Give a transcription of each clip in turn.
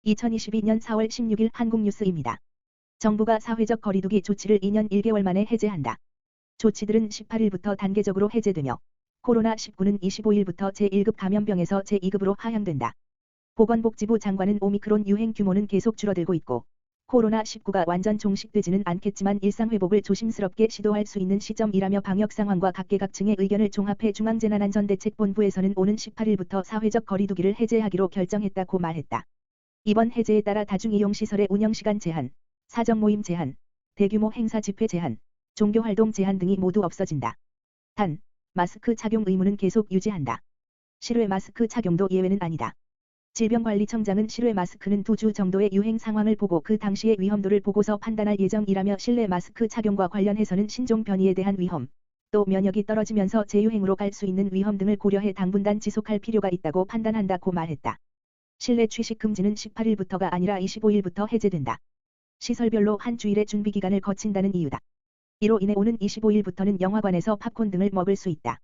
2022년 4월 16일 한국뉴스입니다. 정부가 사회적 거리두기 조치를 2년 1개월 만에 해제한다. 조치들은 18일부터 단계적으로 해제되며 코로나19는 25일부터 제1급 감염병에서 제2급으로 하향된다. 보건복지부 장관은 오미크론 유행 규모는 계속 줄어들고 있고 코로나19가 완전 종식되지는 않겠지만 일상회복을 조심스럽게 시도할 수 있는 시점이라며 방역 상황과 각계각층의 의견을 종합해 중앙재난안전대책본부에서는 오는 18일부터 사회적 거리두기를 해제하기로 결정했다고 말했다. 이번 해제에 따라 다중이용시설의 운영시간 제한, 사적모임 제한, 대규모 행사 집회 제한, 종교활동 제한 등이 모두 없어진다. 단, 마스크 착용 의무는 계속 유지한다. 실외 마스크 착용도 예외는 아니다. 질병관리청장은 실외 마스크는 2주 정도의 유행 상황을 보고 그 당시의 위험도를 보고서 판단할 예정이라며 실내 마스크 착용과 관련해서는 신종 변이에 대한 위험, 또 면역이 떨어지면서 재유행으로 갈 수 있는 위험 등을 고려해 당분간 지속할 필요가 있다고 판단한다고 말했다. 실내 취식 금지는 18일부터가 아니라 25일부터 해제된다. 시설별로 한 주일의 준비기간을 거친다는 이유다. 이로 인해 오는 25일부터는 영화관에서 팝콘 등을 먹을 수 있다.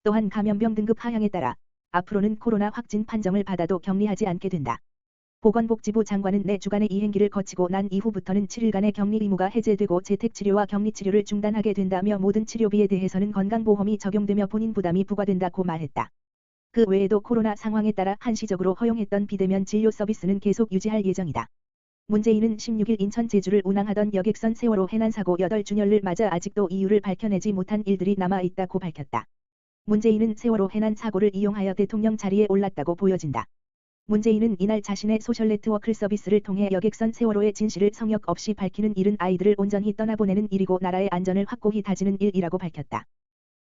또한 감염병 등급 하향에 따라 앞으로는 코로나 확진 판정을 받아도 격리하지 않게 된다. 보건복지부 장관은 4주간의 이행기를 거치고 난 이후부터는 7일간의 격리 의무가 해제되고 재택치료와 격리치료를 중단하게 된다며 모든 치료비에 대해서는 건강보험이 적용되며 본인 부담이 부과된다고 말했다. 그 외에도 코로나 상황에 따라 한시적으로 허용했던 비대면 진료 서비스는 계속 유지할 예정이다. 문재인은 16일 인천 제주를 운항하던 여객선 세월호 해난사고 8주년을 맞아 아직도 이유를 밝혀내지 못한 일들이 남아있다고 밝혔다. 문재인은 세월호 해난 사고를 이용하여 대통령 자리에 올랐다고 보여진다. 문재인은 이날 자신의 소셜네트워크 서비스를 통해 여객선 세월호의 진실을 성역 없이 밝히는 일은 아이들을 온전히 떠나보내는 일이고 나라의 안전을 확고히 다지는 일이라고 밝혔다.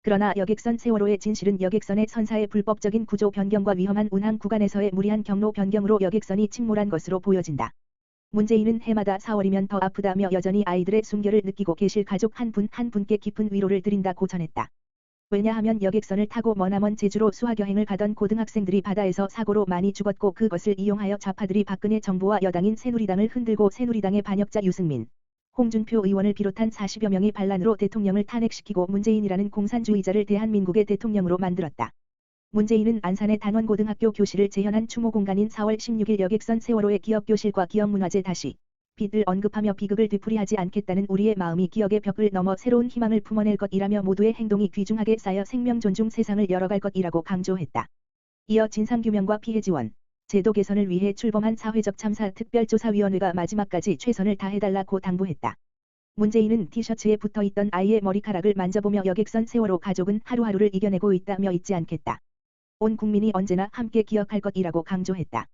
그러나 여객선 세월호의 진실은 여객선의 선사의 불법적인 구조 변경과 위험한 운항 구간에서의 무리한 경로 변경으로 여객선이 침몰한 것으로 보여진다. 문재인은 해마다 4월이면 더 아프다며 여전히 아이들의 순결을 느끼고 계실 가족 한 분 한 분께 깊은 위로를 드린다고 전했다. 왜냐하면 여객선을 타고 머나먼 제주로 수학여행을 가던 고등학생들이 바다에서 사고로 많이 죽었고 그것을 이용하여 좌파들이 박근혜 정부와 여당인 새누리당을 흔들고 새누리당의 반역자 유승민, 홍준표 의원을 비롯한 40여 명의 반란으로 대통령을 탄핵시키고 문재인이라는 공산주의자를 대한민국의 대통령으로 만들었다. 문재인은 안산의 단원고등학교 교실을 재현한 추모 공간인 4월 16일 여객선 세월호의 기억교실과 기억문화재 다시 빛을 언급하며 비극을 되풀이하지 않겠다는 우리의 마음이 기억의 벽을 넘어 새로운 희망을 품어낼 것이라며 모두의 행동이 귀중하게 쌓여 생명 존중 세상을 열어갈 것이라고 강조했다. 이어 진상규명과 피해 지원, 제도 개선을 위해 출범한 사회적 참사 특별조사위원회가 마지막까지 최선을 다해달라고 당부했다. 문재인은 티셔츠에 붙어있던 아이의 머리카락을 만져보며 여객선 세월호 가족은 하루하루를 이겨내고 있다며 잊지 않겠다. 온 국민이 언제나 함께 기억할 것이라고 강조했다.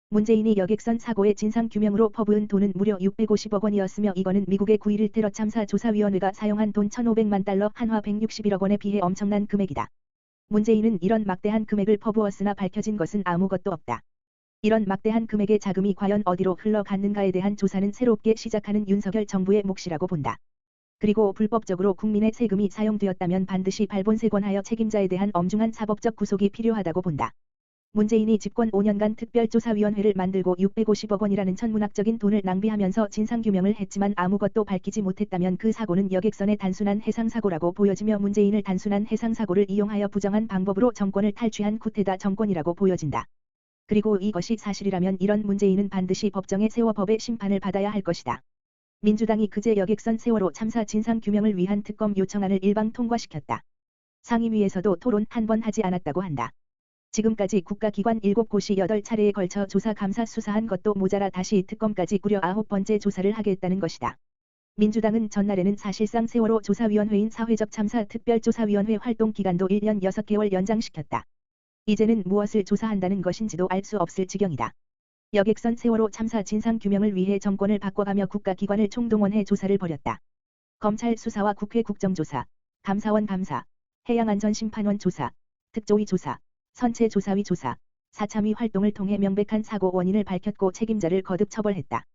문재인이 여객선 사고의 진상규명으로 퍼부은 돈은 무려 650억 원이었으며 이거는 미국의 9.11 테러 참사 조사위원회가 사용한 돈 1,500만 달러 한화 161억 원에 비해 엄청난 금액이다. 문재인은 이런 막대한 금액을 퍼부었으나 밝혀진 것은 아무것도 없다. 이런 막대한 금액의 자금이 과연 어디로 흘러갔는가에 대한 조사는 새롭게 시작하는 윤석열 정부의 몫이라고 본다. 그리고 불법적으로 국민의 세금이 사용되었다면 반드시 발본색원하여 책임자에 대한 엄중한 사법적 구속이 필요하다고 본다. 문재인이 집권 5년간 특별조사위원회를 만들고 650억 원이라는 천문학적인 돈을 낭비하면서 진상규명을 했지만 아무것도 밝히지 못했다면 그 사고는 여객선의 단순한 해상사고라고 보여지며 문재인을 단순한 해상사고를 이용하여 부정한 방법으로 정권을 탈취한 쿠데타 정권이라고 보여진다. 그리고 이것이 사실이라면 이런 문재인은 반드시 법정에 세워 법의 심판을 받아야 할 것이다. 민주당이 그제 여객선 세월호 참사 진상규명을 위한 특검 요청안을 일방 통과시켰다. 상임위에서도 토론 한 번 하지 않았다고 한다. 지금까지 국가기관 7곳이 8차례에 걸쳐 조사 감사 수사한 것도 모자라 다시 특검까지 꾸려 9번째 조사를 하겠다는 것이다. 민주당은 전날에는 사실상 세월호 조사위원회인 사회적 참사 특별조사위원회 활동 기간도 1년 6개월 연장시켰다. 이제는 무엇을 조사한다는 것인지도 알 수 없을 지경이다. 여객선 세월호 참사 진상규명을 위해 정권을 바꿔가며 국가기관을 총동원해 조사를 벌였다. 검찰 수사와 국회 국정조사, 감사원 감사, 해양안전심판원 조사, 특조위 조사, 선체조사위 조사, 사참위 활동을 통해 명백한 사고 원인을 밝혔고 책임자를 거듭 처벌했다.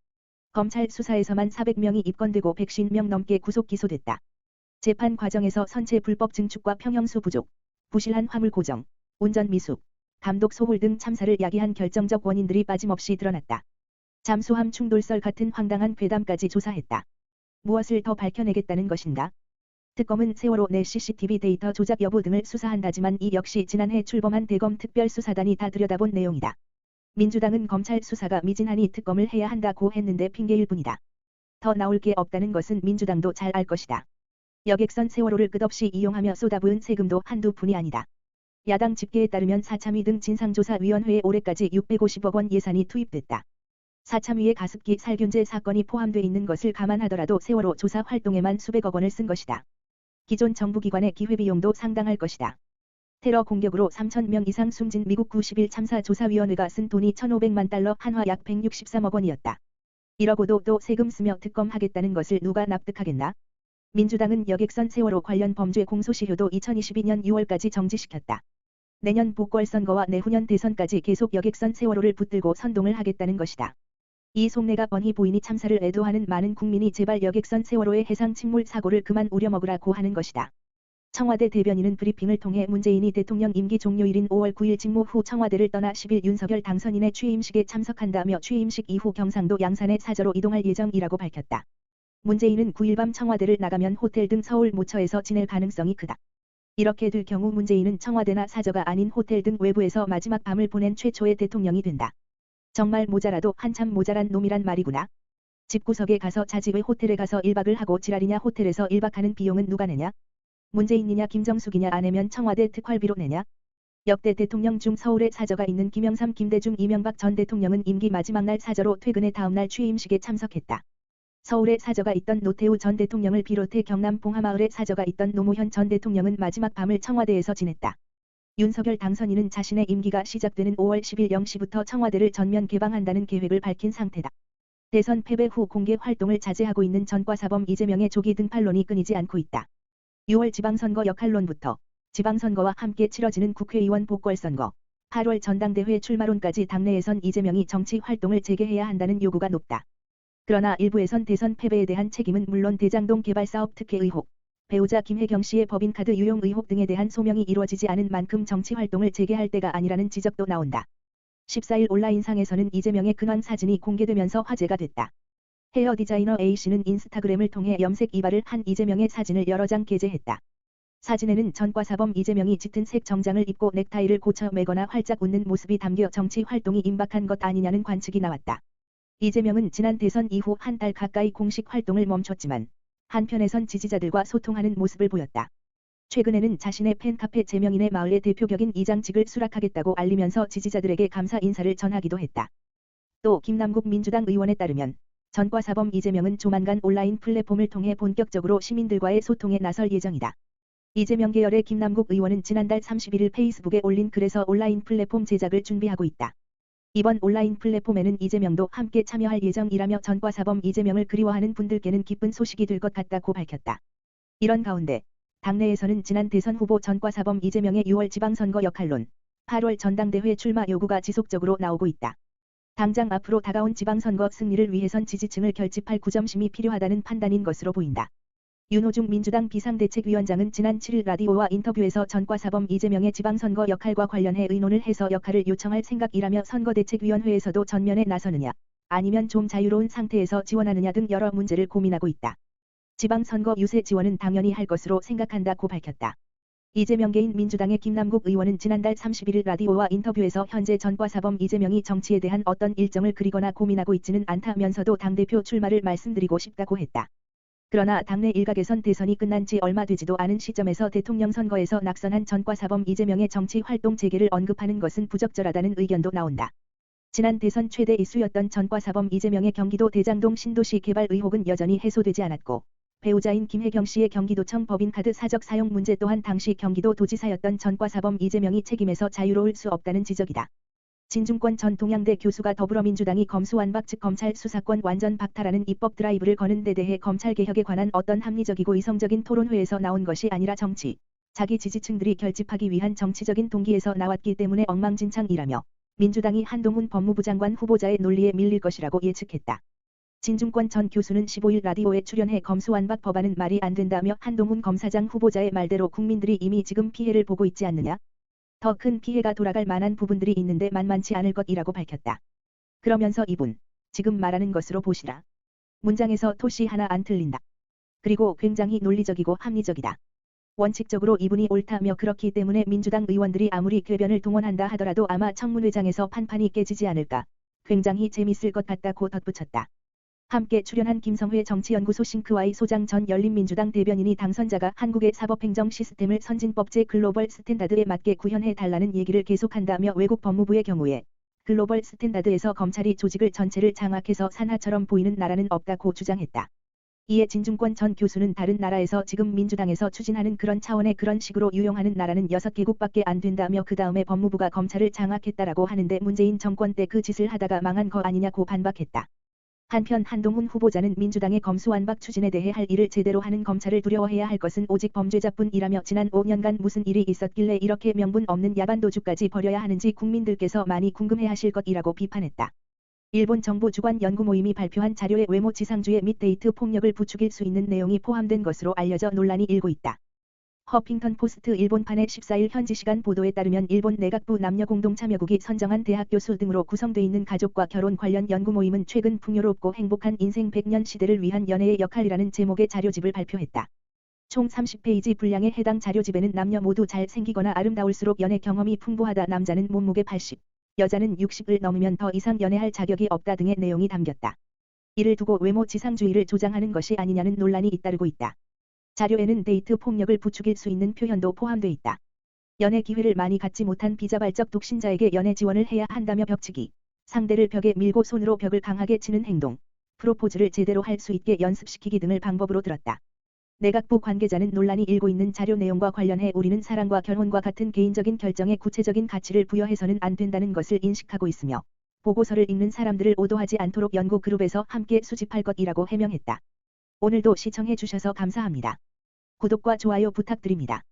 검찰 수사에서만 400명이 입건되고 150명 넘게 구속 기소됐다. 재판 과정에서 선체 불법 증축과 평형수 부족, 부실한 화물 고정, 운전 미숙, 감독 소홀 등 참사를 야기한 결정적 원인들이 빠짐없이 드러났다. 잠수함 충돌설 같은 황당한 괴담까지 조사했다. 무엇을 더 밝혀내겠다는 것인가? 특검은 세월호 내 CCTV 데이터 조작 여부 등을 수사한다지만 이 역시 지난해 출범한 대검 특별수사단이 다 들여다본 내용이다. 민주당은 검찰 수사가 미진하니 특검을 해야 한다고 했는데 핑계일 뿐이다. 더 나올 게 없다는 것은 민주당도 잘 알 것이다. 여객선 세월호를 끝없이 이용하며 쏟아부은 세금도 한두 푼이 아니다. 야당 집계에 따르면 사참위 등 진상조사위원회에 올해까지 650억 원 예산이 투입됐다. 사참위의 가습기 살균제 사건이 포함돼 있는 것을 감안하더라도 세월호 조사 활동에만 수백억 원을 쓴 것이다. 기존 정부기관의 기회비용도 상당할 것이다. 테러 공격으로 3,000명 이상 숨진 미국 91 참사조사위원회가 쓴 돈이 1,500만 달러 한화 약 163억 원이었다. 이러고도 또 세금 쓰며 특검하겠다는 것을 누가 납득하겠나? 민주당은 여객선 세월호 관련 범죄 공소시효도 2022년 6월까지 정지시켰다. 내년 보궐선거와 내후년 대선까지 계속 여객선 세월호를 붙들고 선동을 하겠다는 것이다. 이 속내가 뻔히 보이니 참사를 애도하는 많은 국민이 제발 여객선 세월호의 해상 침몰 사고를 그만 우려먹으라고 하는 것이다. 청와대 대변인은 브리핑을 통해 문재인이 대통령 임기 종료일인 5월 9일 직무 후 청와대를 떠나 10일 윤석열 당선인의 취임식에 참석한다며 취임식 이후 경상도 양산에 사저로 이동할 예정이라고 밝혔다. 문재인은 9일 밤 청와대를 나가면 호텔 등 서울 모처에서 지낼 가능성이 크다. 이렇게 될 경우 문재인은 청와대나 사저가 아닌 호텔 등 외부에서 마지막 밤을 보낸 최초의 대통령이 된다. 정말 모자라도 한참 모자란 놈이란 말이구나. 집구석에 가서 자지 왜 호텔에 가서 1박을 하고 지랄이냐. 호텔에서 1박하는 비용은 누가 내냐. 문재인이냐 김정숙이냐. 안 내면 청와대 특활비로 내냐. 역대 대통령 중 서울에 사저가 있는 김영삼, 김대중, 이명박 전 대통령은 임기 마지막 날 사저로 퇴근해 다음날 취임식에 참석했다. 서울에 사저가 있던 노태우 전 대통령을 비롯해 경남 봉하마을에 사저가 있던 노무현 전 대통령은 마지막 밤을 청와대에서 지냈다. 윤석열 당선인은 자신의 임기가 시작되는 5월 10일 0시부터 청와대를 전면 개방한다는 계획을 밝힌 상태다. 대선 패배 후 공개 활동을 자제하고 있는 전과사범 이재명의 조기 등판론이 끊이지 않고 있다. 6월 지방선거 역할론부터 지방선거와 함께 치러지는 국회의원 보궐선거, 8월 전당대회 출마론까지 당내에선 이재명이 정치 활동을 재개해야 한다는 요구가 높다. 그러나 일부에선 대선 패배에 대한 책임은 물론 대장동 개발사업 특혜 의혹, 배우자 김혜경 씨의 법인카드 유용 의혹 등에 대한 소명이 이루어지지 않은 만큼 정치 활동을 재개할 때가 아니라는 지적도 나온다. 14일 온라인상에서는 이재명의 근황 사진이 공개되면서 화제가 됐다. 헤어 디자이너 A씨는 인스타그램을 통해 염색 이발을 한 이재명의 사진을 여러 장 게재했다. 사진에는 전과사범 이재명이 짙은 색 정장을 입고 넥타이를 고쳐 매거나 활짝 웃는 모습이 담겨 정치 활동이 임박한 것 아니냐는 관측이 나왔다. 이재명은 지난 대선 이후 한 달 가까이 공식 활동을 멈췄지만 한편에선 지지자들과 소통하는 모습을 보였다. 최근에는 자신의 팬카페 제명인의 마을의 대표격인 이장직을 수락하겠다고 알리면서 지지자들에게 감사 인사를 전하기도 했다. 또 김남국 민주당 의원에 따르면 전과사범 이재명은 조만간 온라인 플랫폼을 통해 본격적으로 시민들과의 소통에 나설 예정이다. 이재명 계열의 김남국 의원은 지난달 31일 페이스북에 올린 글에서 온라인 플랫폼 제작을 준비하고 있다. 이번 온라인 플랫폼에는 이재명도 함께 참여할 예정이라며 전과사범 이재명을 그리워하는 분들께는 기쁜 소식이 될 것 같다고 밝혔다. 이런 가운데 당내에서는 지난 대선 후보 전과사범 이재명의 6월 지방선거 역할론, 8월 전당대회 출마 요구가 지속적으로 나오고 있다. 당장 앞으로 다가온 지방선거 승리를 위해선 지지층을 결집할 구점심이 필요하다는 판단인 것으로 보인다. 윤호중 민주당 비상대책위원장은 지난 7일 라디오와 인터뷰에서 전과사범 이재명의 지방선거 역할과 관련해 의논을 해서 역할을 요청할 생각이라며 선거대책위원회에서도 전면에 나서느냐, 아니면 좀 자유로운 상태에서 지원하느냐 등 여러 문제를 고민하고 있다. 지방선거 유세 지원은 당연히 할 것으로 생각한다고 밝혔다. 이재명 개인 민주당의 김남국 의원은 지난달 31일 라디오와 인터뷰에서 현재 전과사범 이재명이 정치에 대한 어떤 일정을 그리거나 고민하고 있지는 않다면서도 당대표 출마를 말씀드리고 싶다고 했다. 그러나 당내 일각에선 대선이 끝난 지 얼마 되지도 않은 시점에서 대통령 선거에서 낙선한 전과사범 이재명의 정치 활동 재개를 언급하는 것은 부적절하다는 의견도 나온다. 지난 대선 최대 이슈였던 전과사범 이재명의 경기도 대장동 신도시 개발 의혹은 여전히 해소되지 않았고, 배우자인 김혜경 씨의 경기도청 법인카드 사적 사용 문제 또한 당시 경기도 도지사였던 전과사범 이재명이 책임에서 자유로울 수 없다는 지적이다. 진중권 전 동양대 교수가 더불어민주당이 검수완박 즉 검찰 수사권 완전 박탈하는 입법 드라이브를 거는 데 대해 검찰개혁에 관한 어떤 합리적이고 이성적인 토론회에서 나온 것이 아니라 자기 지지층들이 결집하기 위한 정치적인 동기에서 나왔기 때문에 엉망진창이라며 민주당이 한동훈 법무부 장관 후보자의 논리에 밀릴 것이라고 예측했다. 진중권 전 교수는 15일 라디오에 출연해 검수완박 법안은 말이 안 된다며 한동훈 검사장 후보자의 말대로 국민들이 이미 지금 피해를 보고 있지 않느냐? 더 큰 피해가 돌아갈 만한 부분들이 있는데 만만치 않을 것이라고 밝혔다. 그러면서 이분, 지금 말하는 것으로 보시라. 문장에서 토시 하나 안 틀린다. 그리고 굉장히 논리적이고 합리적이다. 원칙적으로 이분이 옳다며 그렇기 때문에 민주당 의원들이 아무리 궤변을 동원한다 하더라도 아마 청문회장에서 판판이 깨지지 않을까. 굉장히 재밌을 것 같다고 덧붙였다. 함께 출연한 김성회 정치연구소 싱크와이 소장 전 열린민주당 대변인이 당선자가 한국의 사법행정 시스템을 선진법제 글로벌 스탠다드에 맞게 구현해 달라는 얘기를 계속한다며 외국 법무부의 경우에 글로벌 스탠다드에서 검찰이 조직을 전체를 장악해서 산하처럼 보이는 나라는 없다고 주장했다. 이에 진중권 전 교수는 다른 나라에서 지금 민주당에서 추진하는 그런 차원의 그런 식으로 유용하는 나라는 6개국밖에 안 된다며 그 다음에 법무부가 검찰을 장악했다라고 하는데 문재인 정권 때 그 짓을 하다가 망한 거 아니냐고 반박했다. 한편 한동훈 후보자는 민주당의 검수완박 추진에 대해 할 일을 제대로 하는 검찰을 두려워해야 할 것은 오직 범죄자뿐이라며 지난 5년간 무슨 일이 있었길래 이렇게 명분 없는 야반도주까지 벌여야 하는지 국민들께서 많이 궁금해하실 것이라고 비판했다. 일본 정부 주관 연구 모임이 발표한 자료에 외모 지상주의 및 데이트 폭력을 부추길 수 있는 내용이 포함된 것으로 알려져 논란이 일고 있다. 허핑턴 포스트 일본판의 14일 현지 시간 보도에 따르면 일본 내각부 남녀공동참여국이 선정한 대학 교수 등으로 구성돼 있는 가족과 결혼 관련 연구 모임은 최근 풍요롭고 행복한 인생 100년 시대를 위한 연애의 역할이라는 제목의 자료집을 발표했다. 총 30페이지 분량의 해당 자료집에는 남녀 모두 잘생기거나 아름다울수록 연애 경험이 풍부하다, 남자는 몸무게 80, 여자는 60을 넘으면 더 이상 연애할 자격이 없다 등의 내용이 담겼다. 이를 두고 외모 지상주의를 조장하는 것이 아니냐는 논란이 잇따르고 있다. 자료에는 데이트 폭력을 부추길 수 있는 표현도 포함돼 있다. 연애 기회를 많이 갖지 못한 비자발적 독신자에게 연애 지원을 해야 한다며 벽치기, 상대를 벽에 밀고 손으로 벽을 강하게 치는 행동, 프로포즈를 제대로 할 수 있게 연습시키기 등을 방법으로 들었다. 내각부 관계자는 논란이 일고 있는 자료 내용과 관련해 우리는 사랑과 결혼과 같은 개인적인 결정에 구체적인 가치를 부여해서는 안 된다는 것을 인식하고 있으며 보고서를 읽는 사람들을 오도하지 않도록 연구 그룹에서 함께 수집할 것이라고 해명했다. 오늘도 시청해 주셔서 감사합니다. 구독과 좋아요 부탁드립니다.